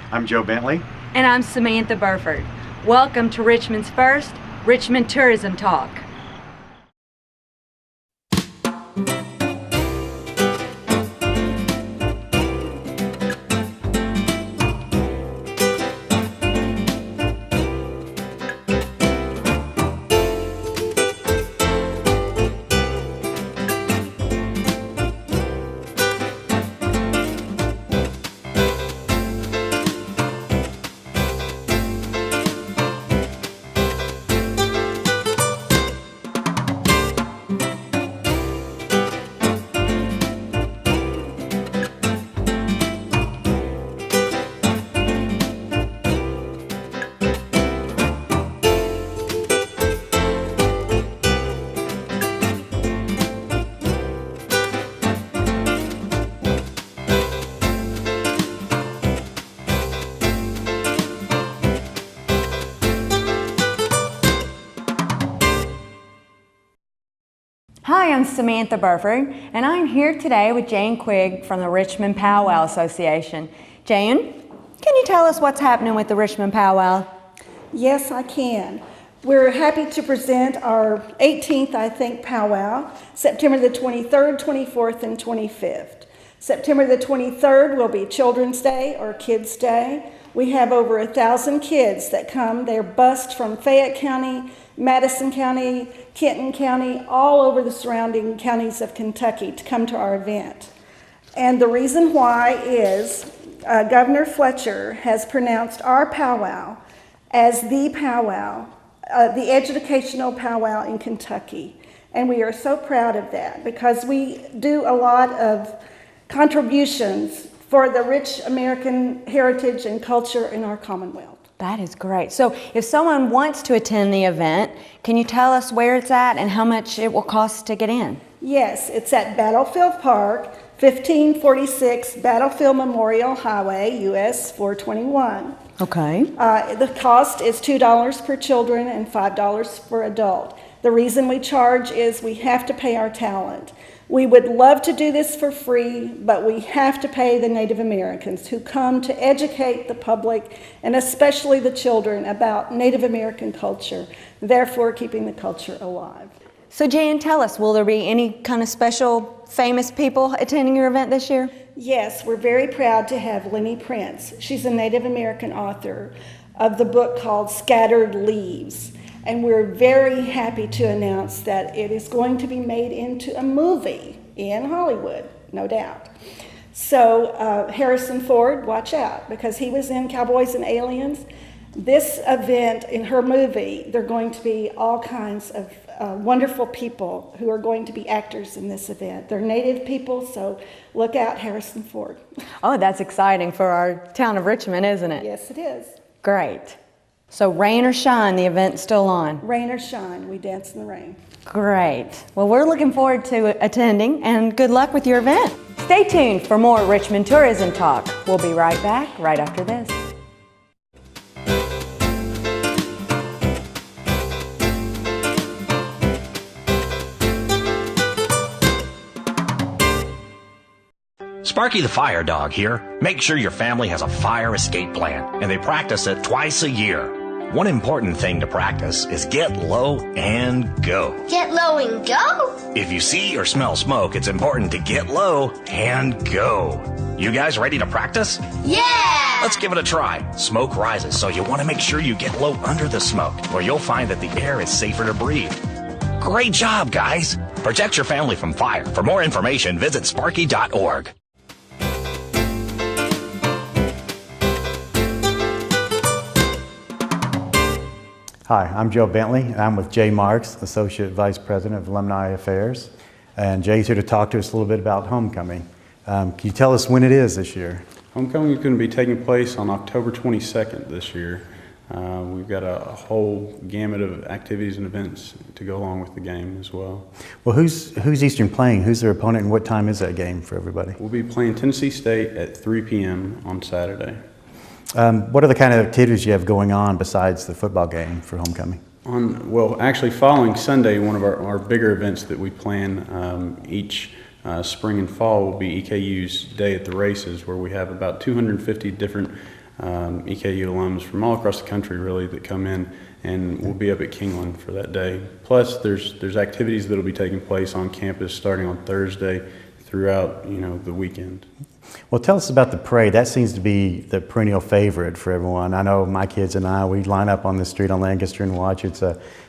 I'm Joe Bentley. And I'm Samantha Burford. Welcome to Richmond's first Richmond Tourism Talk. Hi, I'm Samantha Burford, and I'm here today with Jan Quigg from the Richmond Powwow Association. Jan, can you tell us what's happening with the Richmond Powwow? Yes, I can. We're happy to present our 18th, I think, powwow, September the 23rd, 24th, and 25th. September the 23rd will be Children's Day or Kids' Day. We have over 1,000 kids that come. They're bused from Fayette County, Madison County, Kenton County, all over the surrounding counties of Kentucky to come to our event. And the reason why is Governor Fletcher has pronounced our powwow as the powwow, the educational powwow in Kentucky. And we are so proud of that because we do a lot of contributions for the rich American heritage and culture in our Commonwealth. That is great. So if someone wants to attend the event, can you tell us where it's at and how much it will cost to get in? Yes, it's at Battlefield Park, 1546 Battlefield Memorial Highway, US 421. Okay. The cost is $2 per children and $5 for adult. The reason we charge is we have to pay our talent. We would love to do this for free, but we have to pay the Native Americans who come to educate the public and especially the children about Native American culture, therefore keeping the culture alive. So Jan, tell us, will there be any kind of special famous people attending your event this year? Yes, we're very proud to have Lenny Prince. She's a Native American author of the book called Scattered Leaves. And we're very happy to announce that it is going to be made into a movie in Hollywood, no doubt. So Harrison Ford, watch out, because he was in Cowboys and Aliens. This event, in her movie, there are going to be all kinds of wonderful people who are going to be actors in this event. They're Native people, so look out, Harrison Ford. Oh, that's exciting for our town of Richmond, isn't it? Yes, it is. Great. So rain or shine, the event's still on. Rain or shine, we dance in the rain. Great. Well, we're looking forward to attending, and good luck with your event. Stay tuned for more Richmond Tourism Talk. We'll be right back right after this. Sparky the Fire Dog here. Make sure your family has a fire escape plan, and they practice it twice a year. One important thing to practice is get low and go. Get low and go? If you see or smell smoke, it's important to get low and go. You guys ready to practice? Yeah! Let's give it a try. Smoke rises, so you want to make sure you get low under the smoke, or you'll find that the air is safer to breathe. Great job, guys! Protect your family from fire. For more information, visit sparky.org. Hi, I'm Joe Bentley, and I'm with Jay Marks, Associate Vice President of Alumni Affairs. And Jay's here to talk to us a little bit about homecoming. Can you tell us when it is this year? Homecoming is going to be taking place on October 22nd this year. We've got a whole gamut of activities and events to go along with the game as well. Well, who's Eastern playing? Who's their opponent, and what time is that game for everybody? We'll be playing Tennessee State at 3 p.m. on Saturday. What are the kind of activities you have going on besides the football game for homecoming? Actually, following Sunday, one of our bigger events that we plan each spring and fall will be EKU's Day at the Races, where we have about 250 different EKU alums from all across the country really that come in, and we'll be up at Kingland for that day. Plus there's activities that will be taking place on campus starting on Thursday throughout the weekend. Well, tell us about the parade. That seems to be the perennial favorite for everyone. I know my kids and we line up on the street on Lancaster and watch. It's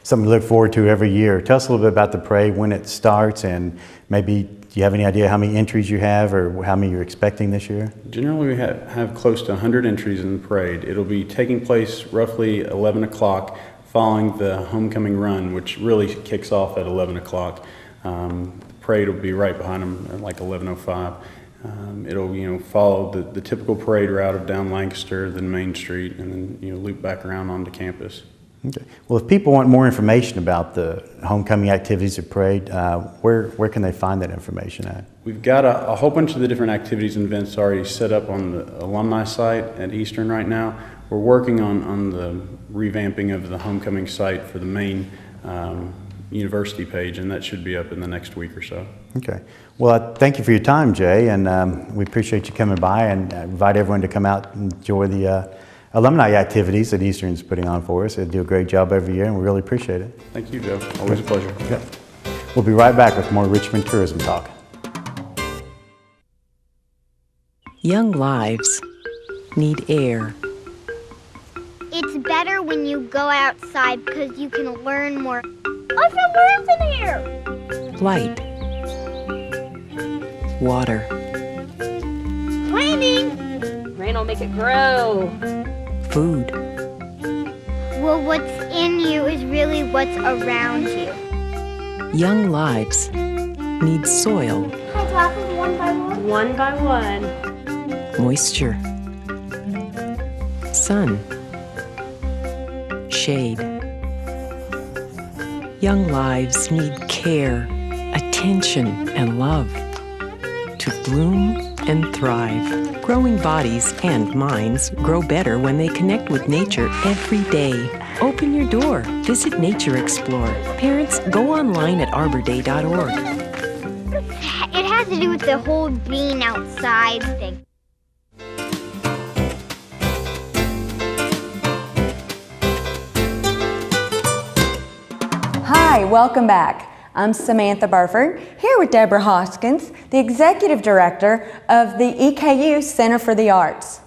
something to look forward to every year. Tell us a little bit about the parade, when it starts, and maybe do you have any idea how many entries you have or how many you're expecting this year? Generally, we have close to 100 entries in the parade. It'll be taking place roughly 11 o'clock following the homecoming run, which really kicks off at 11 o'clock. The parade will be right behind them at like 11:05. It'll follow the typical parade route of down Lancaster, then Main Street, and then loop back around onto campus. Okay. Well, if people want more information about the homecoming activities or parade, where can they find that information at? We've got a whole bunch of the different activities and events already set up on the alumni site at Eastern right now. We're working on the revamping of the homecoming site for the main university page, and that should be up in the next week or so. Okay. Well, thank you for your time, Jay, and we appreciate you coming by, and invite everyone to come out and enjoy the alumni activities that Eastern's putting on for us. They do a great job every year, and we really appreciate it. Thank you, Joe. Always a pleasure. Yep. We'll be right back with more Richmond tourism talk. Young lives need air. It's better when you go outside because you can learn more. I feel birds in here. Light. Water. Raining. Rain will make it grow. Food. Well, what's in you is really what's around you. Young lives need soil. Can I talk with one by one? One by one. Moisture. Sun. Shade. Young lives need care, attention, and love to bloom and thrive. Growing bodies and minds grow better when they connect with nature every day. Open your door. Visit Nature Explore. Parents, go online at arborday.org. It has to do with the whole being outside thing. Hi, welcome back. I'm Samantha Burford, here with Deborah Hoskins, the Executive Director of the EKU Center for the Arts.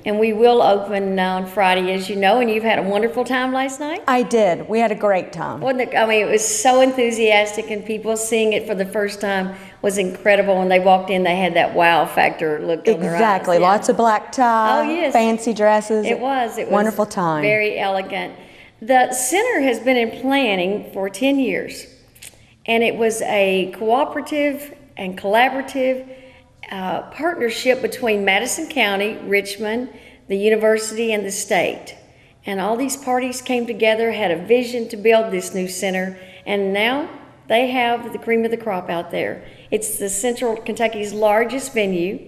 And we will open on Friday, as you know, and you've had a wonderful time last night. I did. We had a great time. It was so enthusiastic, and people seeing it for the first time was incredible. When they walked in, they had that wow factor look on their eyes. Exactly. Yeah. Lots of black tie, Oh, yes. fancy dresses. It was wonderful time. Very elegant. The center has been in planning for 10 years, and it was a cooperative and collaborative partnership between Madison County, Richmond, the university, and the state. And all these parties came together, had a vision to build this new center, and now they have the cream of the crop out there. It's the Central Kentucky's largest venue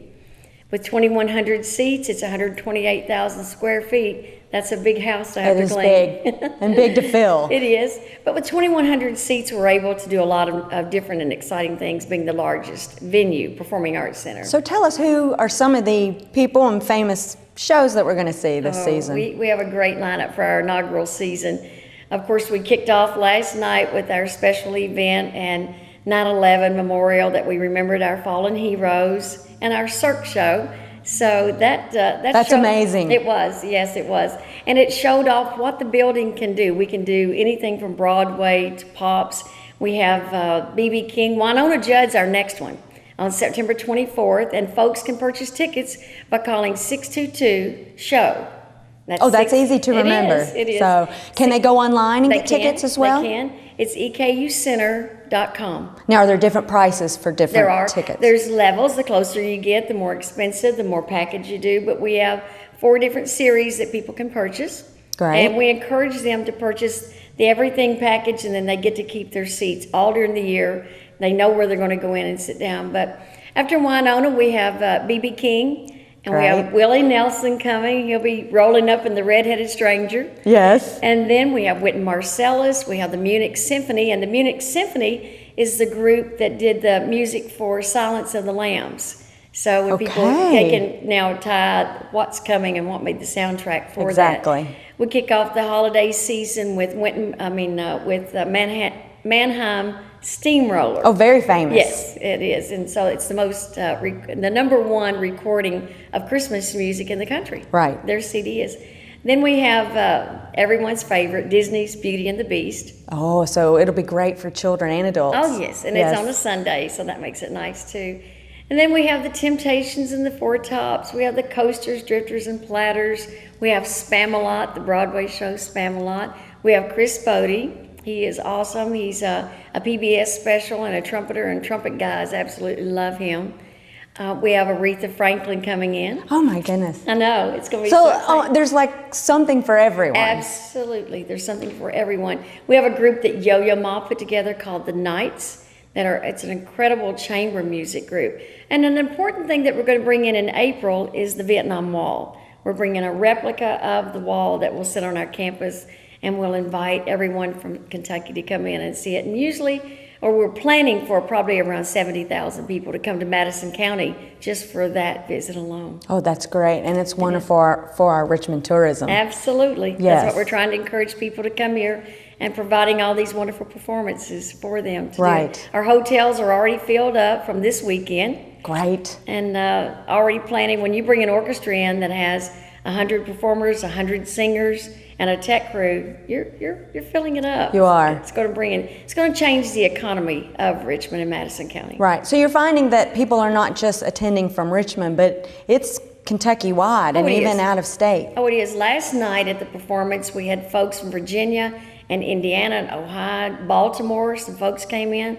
with 2,100 seats. It's 128,000 square feet. That's a big house to have to clean. It is big, and big to fill. It is. But with 2,100 seats, we're able to do a lot of different and exciting things, being the largest venue, performing arts center. So tell us, who are some of the people and famous shows that we're going to see this season? We have a great lineup for our inaugural season. Of course, we kicked off last night with our special event and 9/11 memorial that we remembered our fallen heroes, and our cirque show. So that's amazing. It was, yes, it was. And it showed off what the building can do. We can do anything from Broadway to Pops. We have B.B. King. Winona Judd's our next one on September 24th, and folks can purchase tickets by calling 622-SHOW. That's easy to remember. It is. So can they go online and get tickets as well? They can. It's ekucenter.com. Now, are there different prices for different tickets? There's levels. The closer you get, the more expensive, the more package you do. But we have 4 different series that people can purchase. Great. And we encourage them to purchase the everything package, and then they get to keep their seats all during the year. They know where they're going to go in and sit down. But after Winona, we have B.B. King. And we have Willie Nelson coming. He'll be rolling up in The Red-Headed Stranger. Yes. And then we have Wynton Marsalis. We have the Munich Symphony. And the Munich Symphony is the group that did the music for Silence of the Lambs. So when people, they can now tie what's coming and what made the soundtrack for that. Exactly. We kick off the holiday season with Mannheim Steamroller. Oh, very famous. Yes, it is. And so it's the most, the number one recording of Christmas music in the country. Right. Their CD is. Then we have everyone's favorite, Disney's Beauty and the Beast. Oh, so it'll be great for children and adults. Oh, yes. And it's on a Sunday, so that makes it nice, too. And then we have the Temptations and the Four Tops. We have the Coasters, Drifters, and Platters. We have Spamalot, the Broadway show Spamalot. We have Chris Bodie. He is awesome. He's a PBS special and a trumpeter, and trumpet guys absolutely love him. We have Aretha Franklin coming in. Oh my goodness. I know, it's going to be so exciting. There's like something for everyone. Absolutely, there's something for everyone. We have a group that Yo-Yo Ma put together called the Knights. It's an incredible chamber music group. And an important thing that we're going to bring in April is the Vietnam Wall. We're bringing a replica of the wall that will sit on our campus, and we'll invite everyone from Kentucky to come in and see it. And we're planning for probably around 70,000 people to come to Madison County just for that visit alone. Oh, that's great. And it's wonderful for our Richmond tourism. Absolutely. Yes. That's what we're trying to encourage people to come here and providing all these wonderful performances for them to do. Our hotels are already filled up from this weekend. Great. And already planning, when you bring an orchestra in that has 100 performers, 100 singers, and a tech crew, you're filling it up. You are. It's going to change the economy of Richmond and Madison County. Right. So you're finding that people are not just attending from Richmond, but it's Kentucky-wide and even out of state. Oh, it is. Last night at the performance, we had folks from Virginia and Indiana and Ohio, Baltimore. Some folks came in.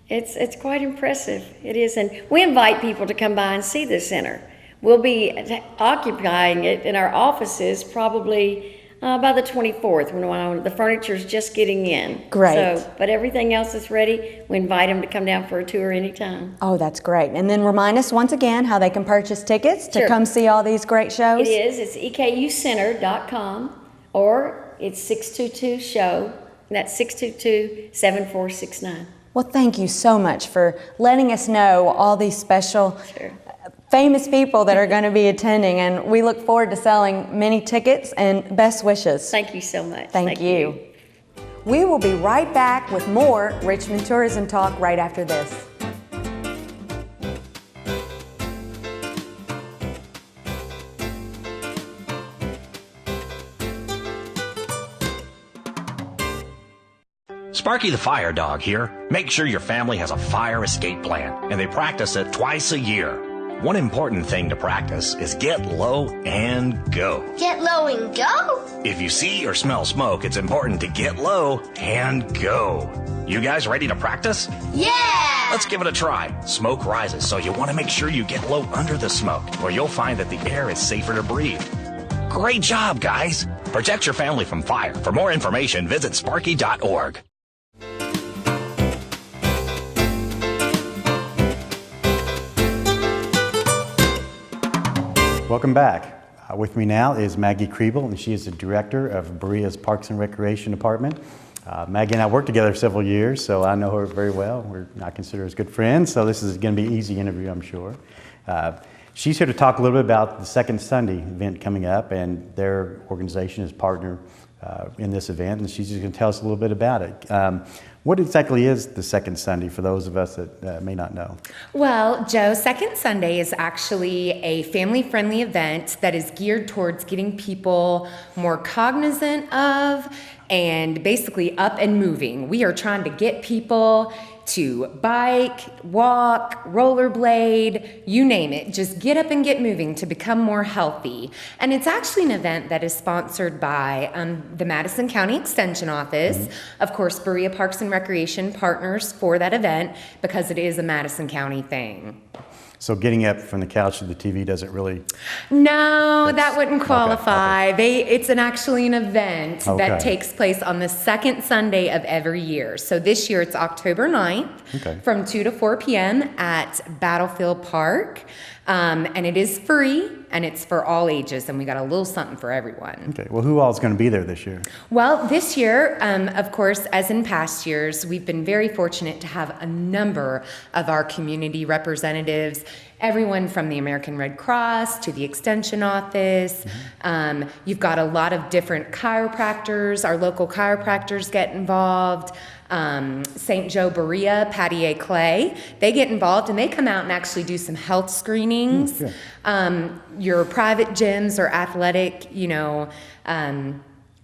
It's quite impressive. It is. And we invite people to come by and see the center. We'll be occupying it in our offices probably by the 24th, when the furniture's just getting in. Great. But everything else is ready. We invite them to come down for a tour anytime. Oh, that's great. And then remind us once again how they can purchase tickets to come see all these great shows. It is. It's ekucenter.com, or it's 622-SHOW, and that's 622-7469. Well, thank you so much for letting us know all these special famous people that are going to be attending, and we look forward to selling many tickets, and best wishes. Thank you so much. Thank you. We will be right back with more Richmond Tourism Talk right after this. Sparky the Fire Dog here. Make sure your family has a fire escape plan, and they practice it twice a year. One important thing to practice is get low and go. Get low and go? If you see or smell smoke, it's important to get low and go. You guys ready to practice? Yeah! Let's give it a try. Smoke rises, so you want to make sure you get low under the smoke, or you'll find that the air is safer to breathe. Great job, guys! Protect your family from fire. For more information, visit sparky.org. Welcome back. With me now is Maggie Kriebel, and she is the director of Berea's Parks and Recreation Department. Maggie and I worked together several years, so I know her very well. I consider her as good friends, so this is going to be an easy interview, I'm sure. She's here to talk a little bit about the Second Sunday event coming up, and their organization is partner in this event, and she's just going to tell us a little bit about it. What exactly is the Second Sunday for those of us that may not know? Well, Joe, Second Sunday is actually a family-friendly event that is geared towards getting people more cognizant of and basically up and moving. We are trying to get people to bike, walk, rollerblade, you name it. Just get up and get moving to become more healthy. And it's actually an event that is sponsored by the Madison County Extension Office. Mm-hmm. Of course, Berea Parks and Recreation partners for that event because it is a Madison County thing. So getting up from the couch to the TV doesn't really... No, that wouldn't qualify. Okay. It's actually an event that takes place on the second Sunday of every year. So this year it's October 9th from 2 to 4 p.m. at Battlefield Park. And it is free. and it's for all ages, and we got a little something for everyone. Okay, well, who all is going to be there this year? Well, this year, of course, as in past years, we've been very fortunate to have a number of our community representatives, everyone from the American Red Cross to the Extension Office. You've got a lot of different chiropractors. Our local chiropractors get involved. St. Joe Berea, Patty A. Clay, they get involved and they come out and actually do some health screenings. Your private gyms or athletic,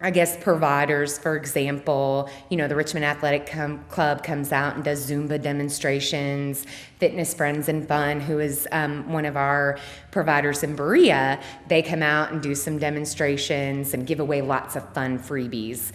I guess providers, for example, the Richmond Athletic Club comes out and does Zumba demonstrations. Fitness Friends and Fun, who is one of our providers in Berea, they come out and do some demonstrations and give away lots of fun freebies.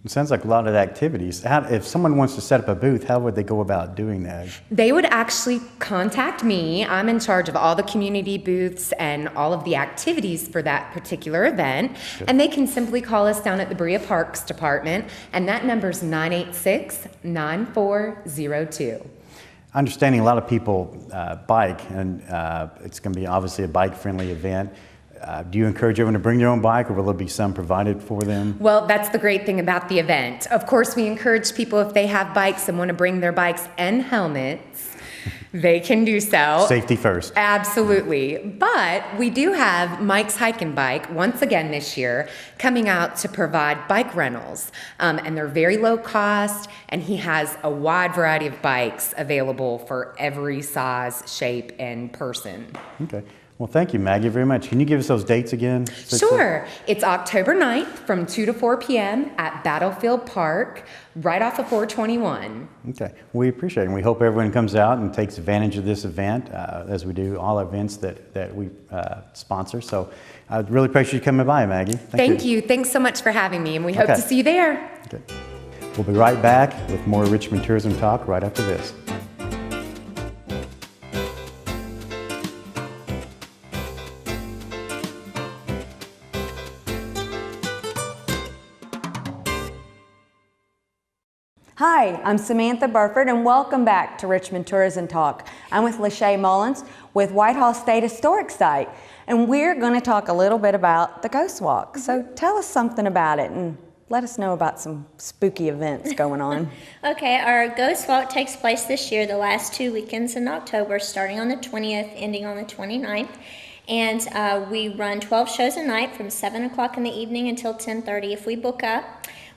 It sounds like a lot of activities. If someone wants to set up a booth, how would they go about doing that? They would actually contact me. I'm in charge of all the community booths and all of the activities for that particular event. Sure. And they can simply call us down at the Berea Parks Department, and that number's 986-9402. Understanding a lot of people bike, and it's going to be obviously a bike-friendly event. Do you encourage everyone to bring their own bike, or will there be some provided for them? Well, that's the great thing about the event. Of course, we encourage people, if they have bikes and want to bring their bikes and helmets, they can do so. Safety first. Absolutely. But we do have Mike's Hike and Bike, once again this year, coming out to provide bike rentals. And they're very low cost, and he has a wide variety of bikes available for every size, shape, and person. Okay. Well, thank you, Maggie, very much. Can you give us those dates again? Sure. It's October 9th from 2 to 4 p.m. at Battlefield Park, right off of 421. Okay. We appreciate it. And we hope everyone comes out and takes advantage of this event, as we do all events that we sponsor. So I really appreciate you coming by, Maggie. Thank you. Thanks so much for having me, and we hope to see you there. Okay. We'll be right back with more Richmond Tourism Talk right after this. Hi, I'm Samantha Burford, and welcome back to Richmond Tourism Talk. I'm with Lachey Mullins with Whitehall State Historic Site, and we're going to talk a little bit about the Ghost Walk. So tell us something about it and let us know about some spooky events going on. Okay, our Ghost Walk takes place this year, the last 2 weekends in October, starting on the 20th, ending on the 29th. And we run 12 shows a night from 7 o'clock in the evening until 10:30 if we book up.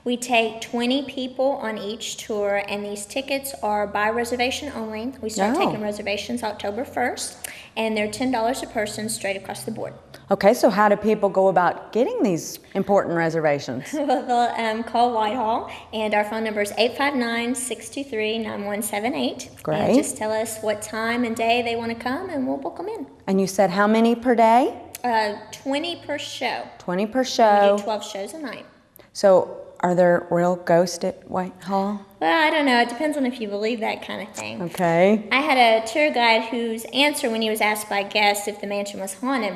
We take 20 people on each tour, and these tickets are by reservation only. We start taking reservations October 1st, and they're $10 a person straight across the board. Okay, so how do people go about getting these important reservations? Well, they'll call Whitehall, and our phone number is 859-623-9178. Great. And just tell us what time and day they want to come, and we'll book them in. And you said how many per day? 20 per show. 20 per show. We do 12 shows a night. So are there real ghosts at Whitehall? Well, I don't know. It depends on if you believe that kind of thing. Okay. I had a tour guide whose answer when he was asked by guests if the mansion was haunted,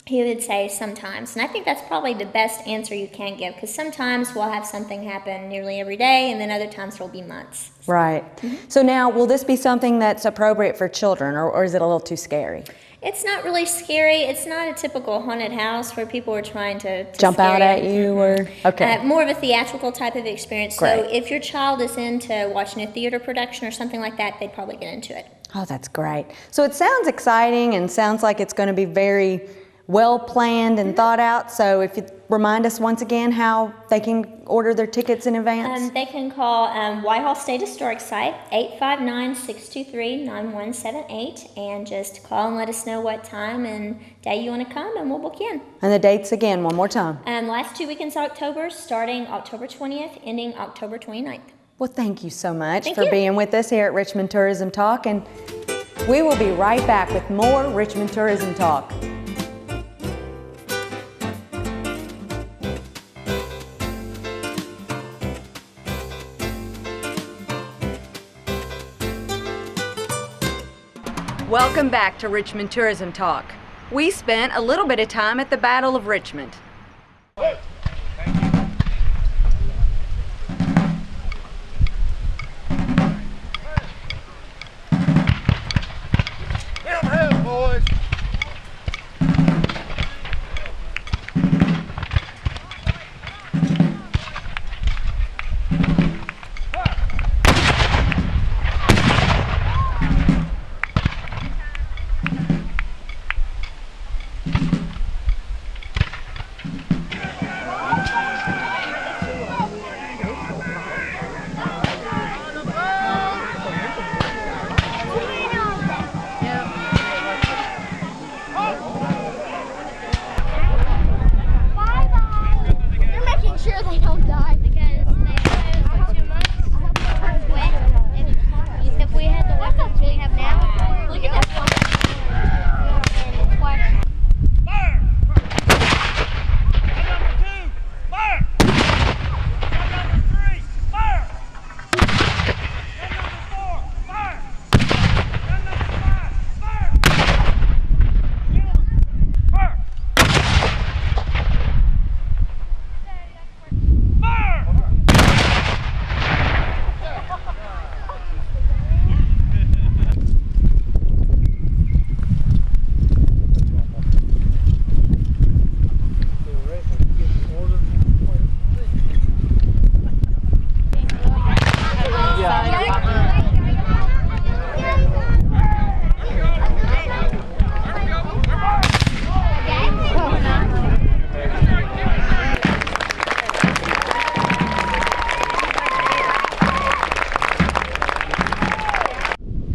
he would say sometimes. And I think that's probably the best answer you can give, because sometimes we'll have something happen nearly every day, and then other times it'll be months. Right. So now, will this be something that's appropriate for children, or is it a little too scary? It's not really scary. It's not a typical haunted house where people are trying to jump out at you, or okay. More of a theatrical type of experience. Great. So if your child is into watching a theater production or something like that, they'd probably get into it. Oh, that's great. So it sounds exciting and sounds like it's going to be very well planned and thought out. So if you remind us once again how they can order their tickets in advance. They can call Whitehall State Historic Site, 859-623-9178, and just call and let us know what time and day you want to come, and we'll book you in. And the dates again, one more time. Last 2 weekends of October, starting October 20th, ending October 29th. Well, thank you so much Thank for you. being with us here at Richmond Tourism Talk, and we will be right back with more Richmond Tourism Talk. Welcome back to Richmond Tourism Talk. We spent a little bit of time at the Battle of Richmond.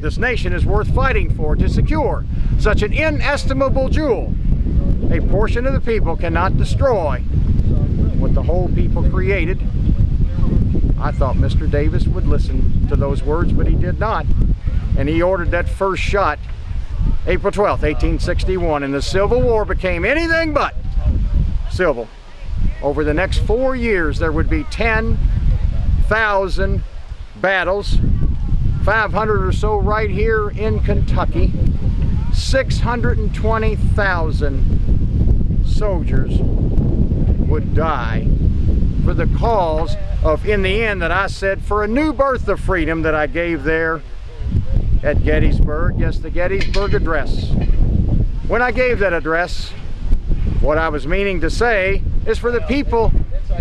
this nation is worth fighting for to secure such an inestimable jewel. A portion of the people cannot destroy what the whole people created. I thought Mr. Davis would listen to those words, but he did not. And he ordered that first shot April 12th, 1861, and the Civil War became anything but civil. Over the next 4 years, there would be 10,000 battles, 500 or so right here in Kentucky, 620,000 soldiers would die for the cause of, in the end, that I said, for a new birth of freedom that I gave there at Gettysburg. Yes, the Gettysburg Address. When I gave that address, what I was meaning to say is for the people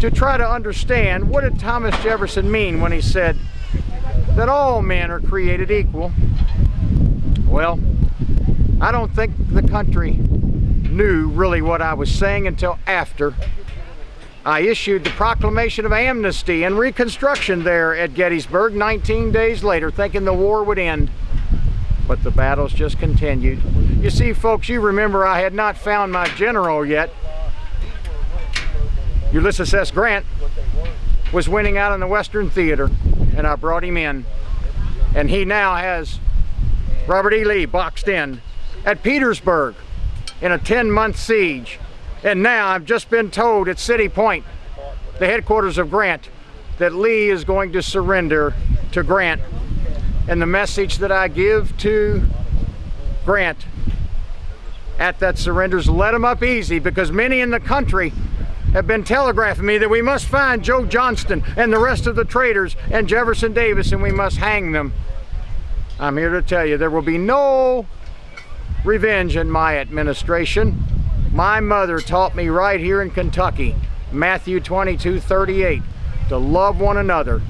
to try to understand, what did Thomas Jefferson mean when he said that all men are created equal? Well, I don't think the country knew really what I was saying until after I issued the proclamation of amnesty and reconstruction there at Gettysburg 19 days later, thinking the war would end. But the battles just continued. You see, folks, you remember I had not found my general yet. Ulysses S. Grant was winning out on the Western Theater, and I brought him in. And he now has Robert E. Lee boxed in at Petersburg in a 10-month siege. And now I've just been told at City Point, the headquarters of Grant, that Lee is going to surrender to Grant. And the message that I give to Grant at that surrender is let him up easy, because many in the country have been telegraphing me that we must find Joe Johnston and the rest of the traitors and Jefferson Davis, and we must hang them. I'm here to tell you there will be no revenge in my administration. My mother taught me right here in Kentucky, Matthew 22:38, to love one another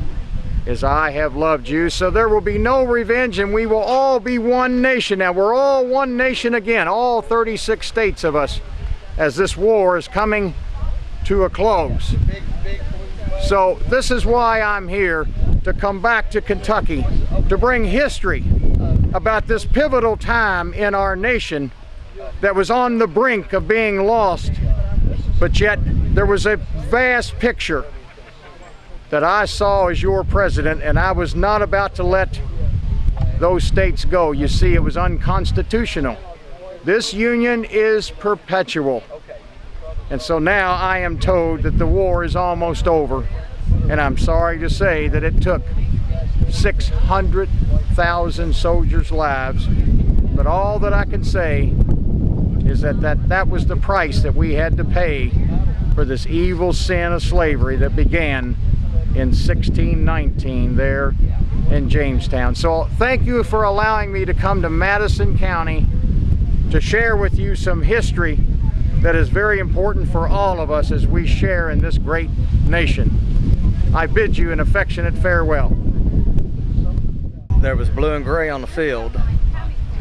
as I have loved you. So there will be no revenge, and we will all be one nation. Now we're all one nation again, all 36 states of us, as this war is coming to a close. So this is why I'm here, to come back to Kentucky, to bring history about this pivotal time in our nation that was on the brink of being lost, but yet there was a vast picture that I saw as your president, and I was not about to let those states go. You see, it was unconstitutional. This union is perpetual. And so now I am told that the war is almost over, and I'm sorry to say that it took 600,000 soldiers' lives, but all that I can say is that was the price that we had to pay for this evil sin of slavery that began in 1619 there in Jamestown. So thank you for allowing me to come to Madison County to share with you some history that is very important for all of us as we share in this great nation. I bid you an affectionate farewell. There was blue and gray on the field,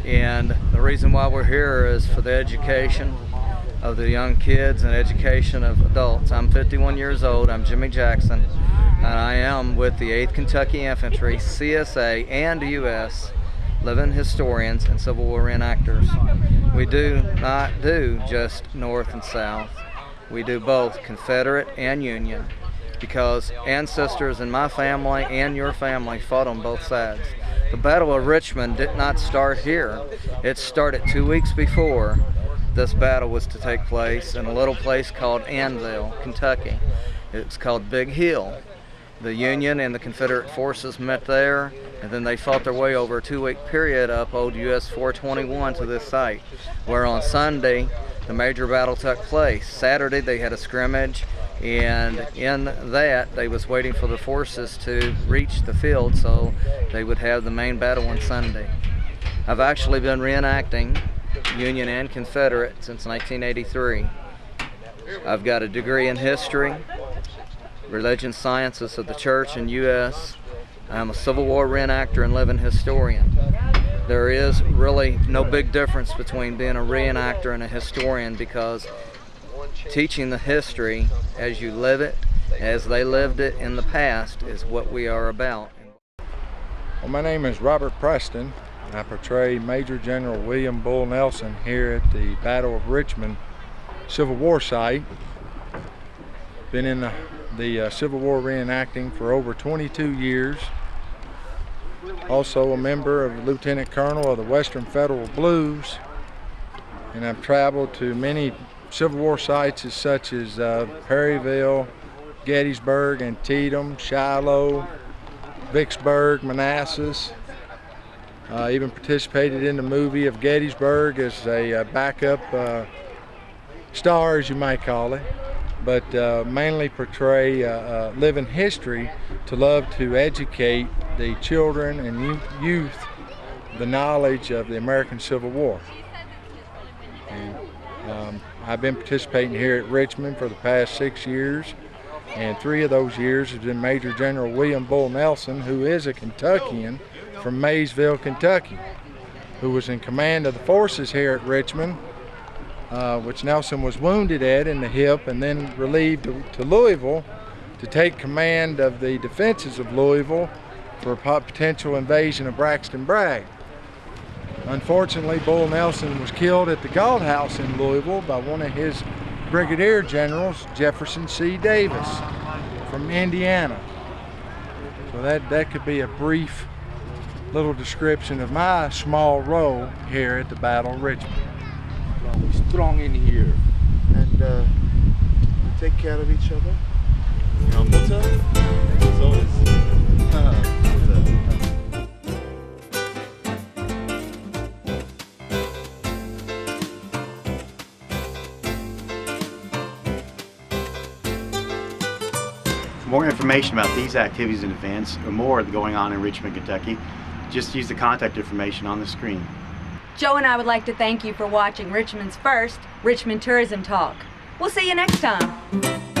and the reason why we're here is for the education of the young kids and education of adults. I'm 51 years old. I'm Jimmy Jackson, and I am with the 8th Kentucky Infantry, CSA, and U.S. living historians and Civil War reenactors. We do not do just North and South. We do both Confederate and Union, because ancestors in my family and your family fought on both sides. The Battle of Richmond did not start here. It started 2 weeks before this battle was to take place in a little place called Annville, Kentucky. It's called Big Hill. The Union and the Confederate forces met there, and then they fought their way over a 2-week period up Old US 421 to this site, where on Sunday the major battle took place. Saturday they had a scrimmage, and in that they was waiting for the forces to reach the field so they would have the main battle on Sunday. I've actually been reenacting Union and Confederate since 1983. I've got a degree in history, religion sciences of the church and U.S. I'm a Civil War reenactor and living historian. There is really no big difference between being a reenactor and a historian, because teaching the history as you live it, as they lived it in the past, is what we are about. Well, my name is Robert Preston. I portray Major General William Bull Nelson here at the Battle of Richmond Civil War site. Been in the Civil War reenacting for over 22 years. Also a member of Lieutenant Colonel of the Western Federal Blues, and I've traveled to many Civil War sites such as Perryville, Gettysburg, Antietam, Shiloh, Vicksburg, Manassas. Even participated in the movie of Gettysburg as a backup star, as you might call it, but mainly portray living history to love to educate the children and youth the knowledge of the American Civil War. And I've been participating here at Richmond for the past 6 years, and 3 of those years has been Major General William Bull Nelson, who is a Kentuckian from Maysville, Kentucky, who was in command of the forces here at Richmond, which Nelson was wounded at in the hip and then relieved to Louisville to take command of the defenses of Louisville for a potential invasion of Braxton Bragg. Unfortunately, Bull Nelson was killed at the Galt House in Louisville by one of his brigadier generals, Jefferson C. Davis from Indiana. So that could be a brief little description of my small role here at the Battle of Richmond. We're strong in here, and we take care of each other. For more information about these activities and events, or more going on in Richmond, Kentucky, just use the contact information on the screen. Joe and I would like to thank you for watching Richmond's first Richmond Tourism Talk. We'll see you next time.